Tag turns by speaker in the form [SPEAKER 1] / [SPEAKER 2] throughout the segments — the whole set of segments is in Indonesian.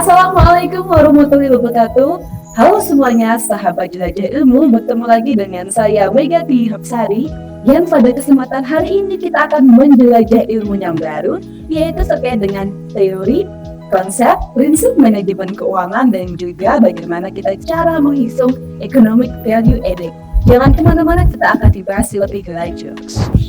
[SPEAKER 1] Assalamualaikum warahmatullahi wabarakatuh. Halo semuanya, sahabat jelajah ilmu, bertemu lagi dengan saya Megati Hapsari, yang pada kesempatan hari ini kita akan menjelajah ilmu yang baru, yaitu terkait dengan teori, konsep, prinsip manajemen keuangan, dan juga bagaimana kita cara menghitung economic value added. Jangan kemana-mana, kita akan dibahas lebih lanjut.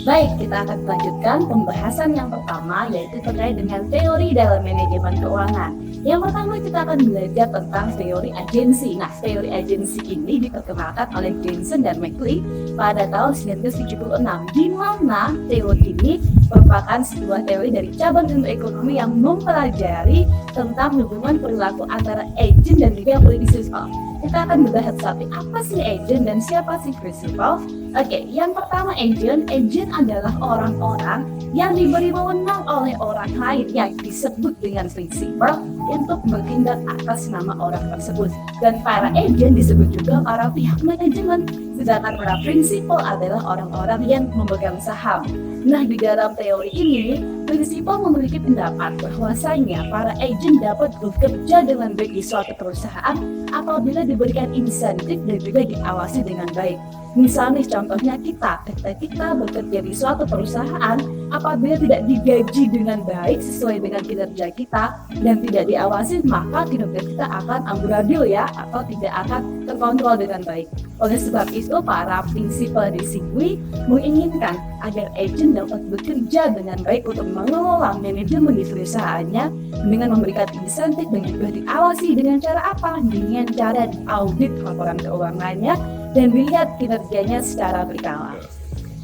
[SPEAKER 1] Baik, kita akan melanjutkan pembahasan yang pertama, yaitu terkait dengan teori dalam manajemen keuangan. Yang pertama kita akan belajar tentang teori agensi. Nah, teori agensi ini diperkenalkan oleh Jensen dan McLean pada tahun 1976, di mana teori ini merupakan sebuah teori dari cabang ilmu ekonomi yang mempelajari tentang hubungan perilaku antara agent dan juga prinsipal. Kita akan membahas satu, apa sih agent dan siapa sih prinsipal? Oke, yang pertama agent adalah orang-orang yang diberi wewenang oleh orang lain yang disebut dengan prinsipal untuk bertindak atas nama orang tersebut. Dan para agent disebut juga para pihak manajemen, sedangkan para prinsipal adalah orang-orang yang memegang saham. Nah, di dalam teori ini, prinsipal memiliki pendapat bahwasanya para agent dapat bekerja dengan baik di suatu perusahaan apabila diberikan insentif dan juga diawasi dengan baik. Misalnya contohnya ketika kita bekerja di suatu perusahaan, apabila tidak digaji dengan baik sesuai dengan kinerja kita dan tidak diawasi, maka kinerja kita akan amburadul ya, atau tidak akan terkontrol dengan baik. Oleh sebab itu, para prinsipal di sini menginginkan agar agent dapat bekerja dengan baik untuk mengelola manajemen di perusahaannya dengan memberikan insentif dan juga diawasi dengan cara apa? Dengan cara audit laporan keuangannya dan dilihat kinerjanya secara berkala.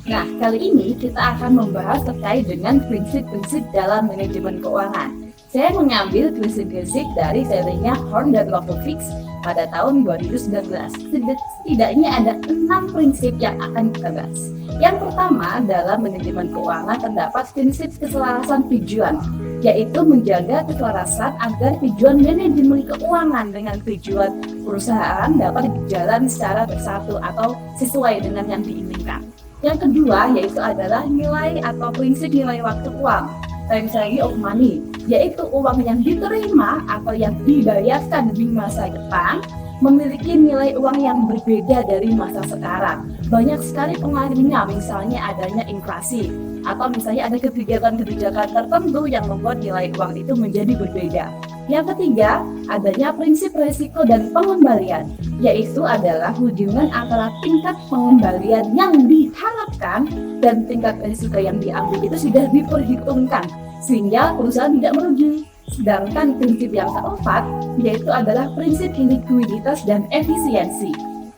[SPEAKER 1] Nah, kali ini kita akan membahas terkait dengan prinsip-prinsip dalam manajemen keuangan. Saya mengambil prinsip-prinsip dari teorinya Horn dan Lobkowitz pada tahun 2019. Setidaknya ada 6 prinsip yang akan kita bahas. Yang pertama, dalam manajemen keuangan terdapat prinsip keselarasan tujuan, yaitu menjaga keselarasan agar tujuan manajemen keuangan dengan tujuan perusahaan dapat berjalan secara bersatu atau sesuai dengan yang diinginkan. Yang kedua yaitu adalah nilai atau prinsip nilai waktu uang, time value of money, yaitu uang yang diterima atau yang dibayarkan di masa depan memiliki nilai uang yang berbeda dari masa sekarang. Banyak sekali pengaruhnya, misalnya adanya inflasi, atau misalnya ada kebijakan-kebijakan tertentu yang membuat nilai uang itu menjadi berbeda. Yang ketiga, adanya prinsip resiko dan pengembalian, yaitu adalah hubungan antara tingkat pengembalian yang diharapkan dan tingkat resiko yang diambil itu sudah diperhitungkan, sehingga perusahaan tidak merugi. Sedangkan prinsip yang keempat, yaitu adalah prinsip likuiditas dan efisiensi,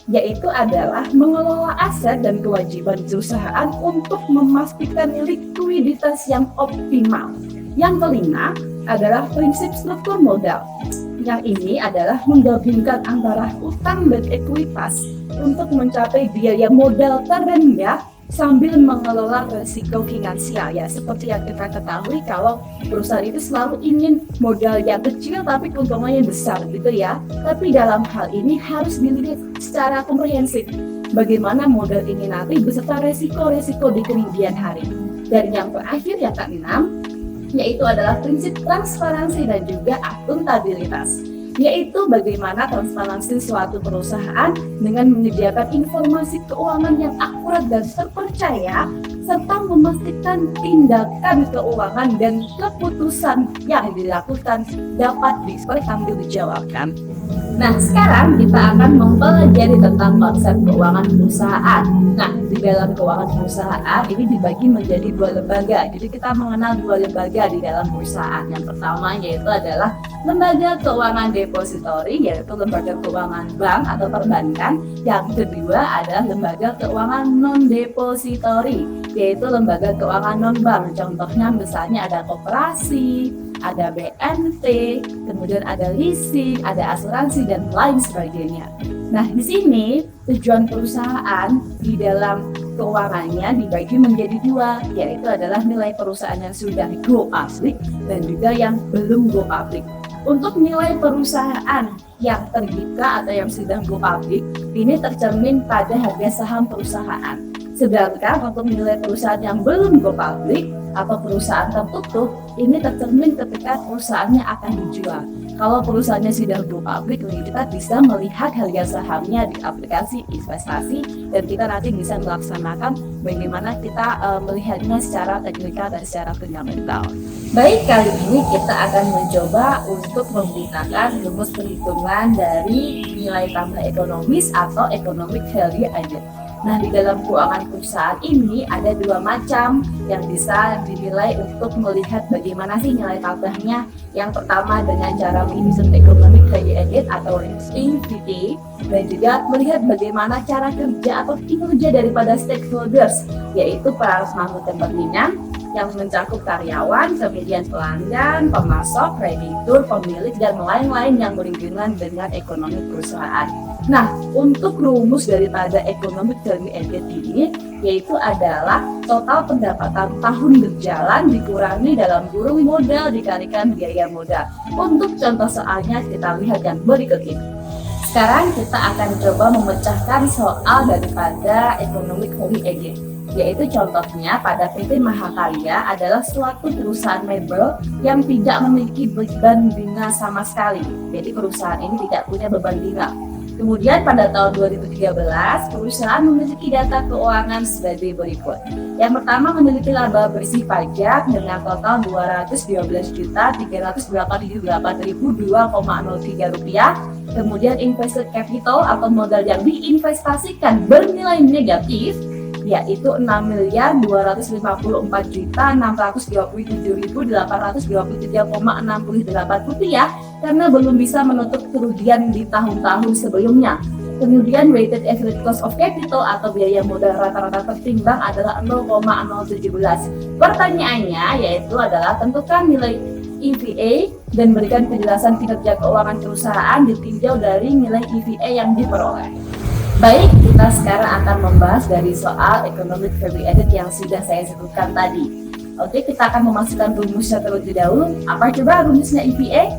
[SPEAKER 1] yaitu adalah mengelola aset dan kewajiban perusahaan untuk memastikan likuiditas yang optimal. Yang kelima adalah prinsip struktur modal. Yang ini adalah menggabungkan antara utang dan ekuitas untuk mencapai biaya modal terendah sambil mengelola risiko finansial ya. Seperti yang kita ketahui, kalau perusahaan itu selalu ingin modal yang kecil tapi keuntungannya besar gitu ya. Tapi dalam hal ini harus dilihat secara komprehensif bagaimana modal ini nanti beserta resiko-resiko di kemudian hari. Dan yang terakhir yang keenam, yaitu adalah prinsip transparansi dan juga akuntabilitas, yaitu bagaimana transparansi suatu perusahaan dengan menyediakan informasi keuangan yang akurat dan terpercaya serta memastikan tindakan keuangan dan keputusan yang dilakukan dapat dipertanggungjawabkan. Nah, sekarang kita akan mempelajari tentang konsep keuangan perusahaan. Nah, di dalam keuangan perusahaan ini dibagi menjadi 2 lembaga. Jadi kita mengenal 2 lembaga di dalam perusahaan. Yang pertama yaitu adalah lembaga keuangan depositori, yaitu lembaga keuangan bank atau perbankan. Yang kedua adalah lembaga keuangan non-depositori, yaitu lembaga keuangan non-bank. Contohnya misalnya ada koperasi, ada BNT, kemudian ada leasing, ada asuransi, dan lain sebagainya. Nah, di sini tujuan perusahaan di dalam keuangannya dibagi menjadi 2, yaitu adalah nilai perusahaan yang sudah go public dan juga yang belum go public. Untuk nilai perusahaan yang terbuka atau yang sedang go public, ini tercermin pada harga saham perusahaan. Sedangkan untuk nilai perusahaan yang belum go public atau perusahaan tertutup, ini tercermin ketika perusahaannya akan dijual. Kalau perusahaannya sudah go public, kita bisa melihat harga sahamnya di aplikasi investasi dan kita nanti bisa melaksanakan bagaimana kita melihatnya secara teknikal dan secara fundamental. Baik, kali ini kita akan mencoba untuk menggunakan rumus perhitungan dari nilai tambah ekonomis atau economic value added. Nah, di dalam keuangan perusahaan ini ada dua macam yang bisa dinilai untuk melihat bagaimana sih nilai tambahnya. Yang pertama dengan cara menghitung economic value added atau EVA, dan juga melihat bagaimana cara kerja atau kinerja daripada stakeholders, yaitu para pemangku kepentingan yang mencakup karyawan, kemudian pelanggan, pemasok, kreditur, pemilik, dan lain-lain yang berhubungan dengan ekonomi perusahaan. Nah, untuk rumus daripada economic value added ini yaitu adalah total pendapatan tahun berjalan dikurangi dalam kurung modal dikalikan biaya modal. Untuk contoh soalnya kita lihat yang berikut ini. Sekarang kita akan coba memecahkan soal daripada economic value added. Yaitu contohnya pada PT Mahakarya adalah suatu perusahaan mebel yang tidak memiliki beban bunga sama sekali. Jadi perusahaan ini tidak punya beban bunga. Kemudian pada tahun 2013, perusahaan memiliki data keuangan sebagai berikut. Yang pertama memiliki laba bersih pajak dengan total Rp212.388.2,03. Kemudian invested capital atau modal yang diinvestasikan bernilai negatif yaitu Rp6.254.627.823,68 karena belum bisa menutup kerugian di tahun-tahun sebelumnya. Kemudian weighted average cost of capital atau biaya modal rata-rata tertimbang adalah 0,017. Pertanyaannya yaitu adalah tentukan nilai EVA dan berikan penjelasan kinerja keuangan perusahaan ditinjau dari nilai EVA yang diperoleh. Baik, kita sekarang akan membahas dari soal economic value added yang sudah saya sebutkan tadi. Oke, kita akan memasukkan rumusnya terlebih dahulu. Apa coba rumusnya EVA?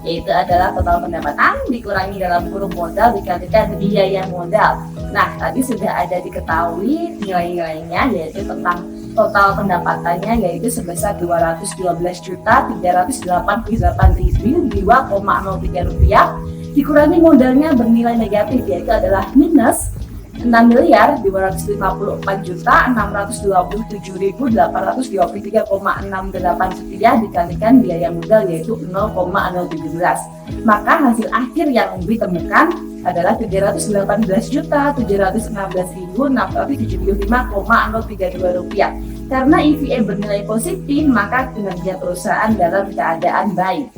[SPEAKER 1] Yaitu adalah total pendapatan dikurangi dalam kurung modal dikalikan biaya modal. Nah, tadi sudah ada diketahui nilai-nilainya yaitu tentang total pendapatannya yaitu sebesar Rp212.388.2,03 dikurangi modalnya bernilai negatif yaitu adalah minus Rp6.254.627.823,68 dikalikan biaya modal yaitu 0,017. Maka hasil akhir yang ditemukan adalah Rp318.616.675,032. Karena EVA bernilai positif, maka kinerja perusahaan dalam keadaan baik.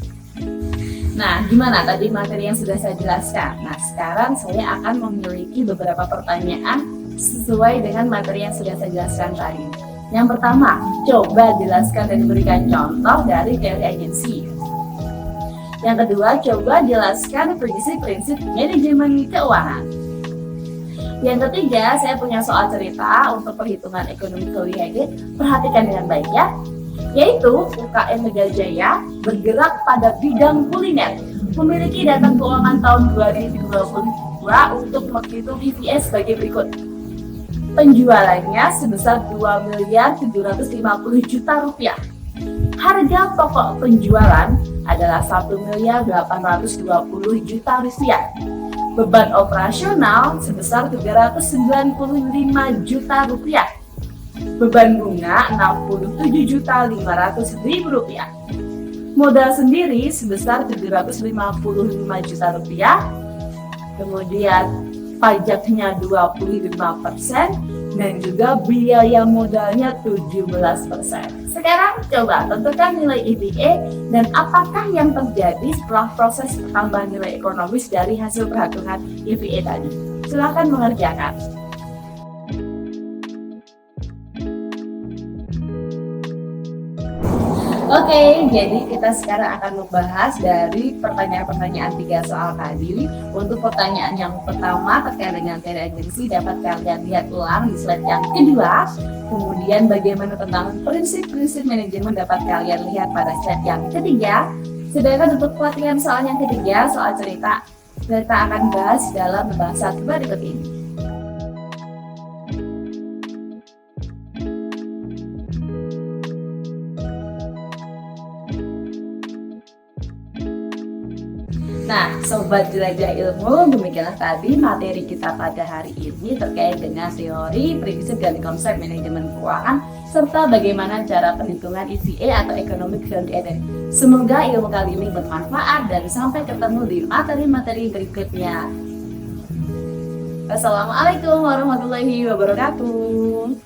[SPEAKER 1] Nah, gimana tadi materi yang sudah saya jelaskan? Nah, sekarang saya akan memiliki beberapa pertanyaan sesuai dengan materi yang sudah saya jelaskan tadi. Yang pertama, coba jelaskan dan berikan contoh dari teori agensi. Yang kedua, coba jelaskan prinsip-prinsip manajemen keuangan. Yang ketiga, saya punya soal cerita untuk perhitungan ekonomi value added. Perhatikan dengan baik ya. Yaitu UKM Megajaya bergerak pada bidang kuliner, memiliki data keuangan tahun 2022 untuk menghitung EVA sebagai berikut. Penjualannya sebesar Rp2.750.000.000. Harga pokok penjualan adalah Rp1.820.000.000. Beban operasional sebesar Rp395 juta. Beban bunga Rp67.500.000. Modal sendiri sebesar Rp755 juta. Kemudian pajaknya 25% dan juga biaya modalnya 17%. Sekarang coba tentukan nilai EVA dan apakah yang terjadi setelah proses pertambahan nilai ekonomis dari hasil perhitungan EVA tadi. Silakan mengerjakan. Oke, jadi kita sekarang akan membahas dari pertanyaan-pertanyaan 3 soal tadi. Untuk pertanyaan yang pertama terkait dengan teori agensi dapat kalian lihat ulang di slide yang kedua. Kemudian bagaimana tentang prinsip-prinsip manajemen dapat kalian lihat pada slide yang ketiga. Sedangkan untuk pelatihan soal yang ketiga, soal cerita, kita akan bahas dalam pembahasan berikut ini. Nah, Sobat Jelajah Ilmu, demikianlah tadi materi kita pada hari ini terkait dengan teori, prinsip, dan konsep manajemen keuangan serta bagaimana cara perhitungan EVA atau Economic Value Added. Semoga ilmu kali ini bermanfaat dan sampai ketemu di materi-materi berikutnya. Wassalamualaikum warahmatullahi wabarakatuh.